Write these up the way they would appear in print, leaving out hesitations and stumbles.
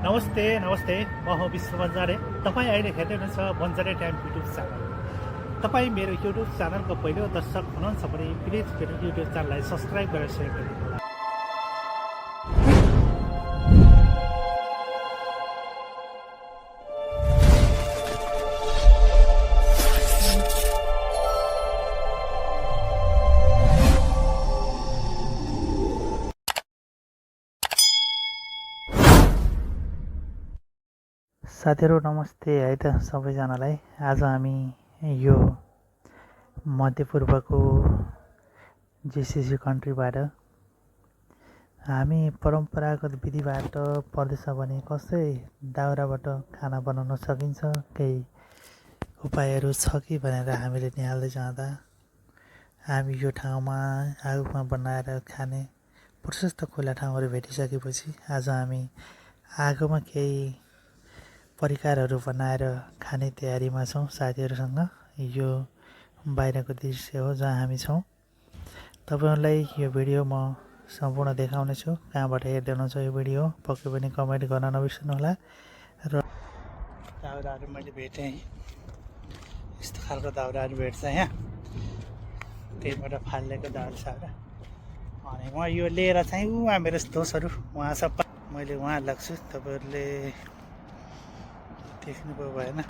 नमस्ते नमस्ते म हो विश्व बन्जारे। तपाईँ अहिले हेर्दै हुनुहुन्छ बन्जारे टाइम युट्युब च्यानल। तपाईँ मेरो युट्युब च्यानलको पहिलो दर्शक हुनुहुन्छ भने प्लिज मेरो युट्युब च्यानललाई सब्सक्राइब गरेर सेयर गरिदिनु होला। साथीहरू नमस्ते है त सबैजनालाई। आज हामी यो मध्यपूर्वको जिसिसी कन्ट्रीबाट हामी परम्परागत विधिबाट पर्दैछ भने कसै दाउराबाट खाना बनाउन सकिन्छ, केही उपायहरू छ कि भनेर हामीले निहाल्दै जाँदा हामी यो ठाउँमा आगोमा बनाएर खाने प्रशस्त खुला ठाउँहरू भेटिसकेपछि आज हामी आगोमा केही परिकारहरू बनाएर खाने तयारीमा छौँ साथीहरूसँग। यो बाहिरको दृश्य हो जहाँ हामी छौँ। तपाईँहरूलाई यो भिडियो म सम्पूर्ण देखाउने छु। कहाँबाट हेर्दै हुनुहुन्छ यो भिडियो पक्कै पनि कमेन्ट गर्न नबिर्सनुहोला। र दाउराहरू मैले भेटेँ, यस्तो खालको दाउराहरू भेट्छ यहाँ, त्यहीबाट फालेको दाउरा साउरा। अनि म यो लिएर चाहिँ उहाँ मेरो दोस्तहरू उहाँ सबै मैले उहाँ लाग्छु, तपाईँहरूले देख्नुभयो भएन।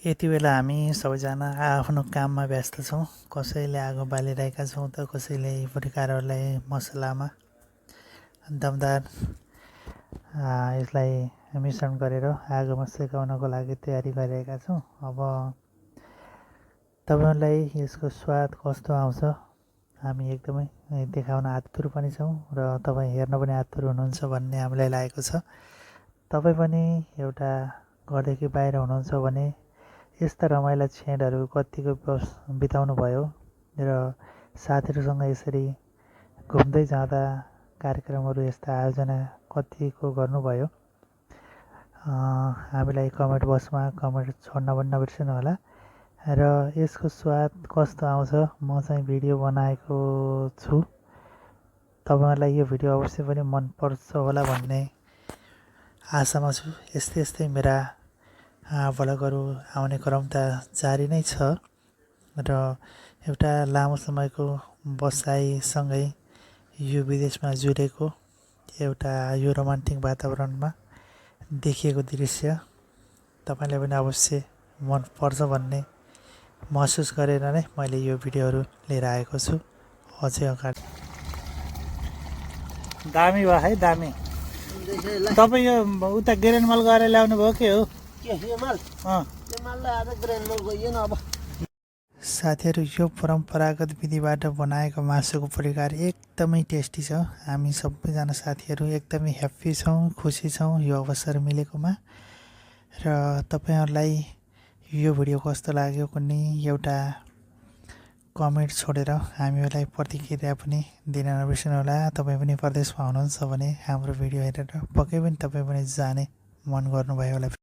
यति बेला हामी सबैजना आफ्नो काममा व्यस्त छौँ। कसैले आगो बालिरहेका छौँ त कसैले परिकारहरूलाई मसलामा दमदार यसलाई मिश्रण गरेर आगोमा सेकाउनको लागि तयारी गरिरहेका छौँ। अब तपाईँहरूलाई यसको स्वाद कस्तो आउँछ हामी एकदमै देखाउन आतुर पनि छौँ र तपाईँ हेर्न पनि आतुर हुनुहुन्छ भन्ने हामीलाई लागेको छ। तपाईँ पनि एउटा घरदेखि बाहिर हुनुहुन्छ भने यस्ता रमाइला क्षणहरू कतिको बिताउनु भयो र साथीहरूसँग यसरी घुम्दै जाँदा कार्यक्रमहरू यस्ता आयोजना कतिको गर्नुभयो, हामीलाई कमेन्ट बक्समा कमेन्ट छोड्न पनि नबिर्सनु होला। र यसको स्वाद कस्तो आउँछ म चाहिँ भिडियो बनाएको छु। तपाईँहरूलाई यो भिडियो अवश्य पनि मनपर्छ होला भन्ने आशामा छु। यस्तै यस्तै मेरा भ्लगहरू आउने क्रम त जारी नै छ र एउटा लामो समयको बसाइसँगै यो विदेशमा जुरेको एउटा यो रोमान्टिक वातावरणमा देखिएको दृश्य तपाईँलाई पनि अवश्य मनपर्छ भन्ने महसुस गरेर नै मैले यो भिडियोहरू लिएर आएको छु। अझै अगाडि दामी भयो है, दामी। तपाईँ यो उता ग्रेनमल गएर ल्याउनु भयो के हो? साथीहरू यो परम्परागत विधिबाट बनाएको मासुको परिकार एकदमै टेस्टी छ। हामी सबैजना साथीहरू एकदमै ह्याप्पी छौँ, खुसी छौँ यो अवसर मिलेकोमा। र तपाईँहरूलाई यो भिडियो कस्तो लाग्यो कुनै एउटा कमेन्ट छोडेर हामीहरूलाई प्रतिक्रिया पनि दिन नबिर्सनु होला। तपाईँ पनि परदेशमा हुनुहुन्छ भने हाम्रो भिडियो हेरेर पक्कै पनि तपाईँ पनि जाने मन गर्नुभयो होला।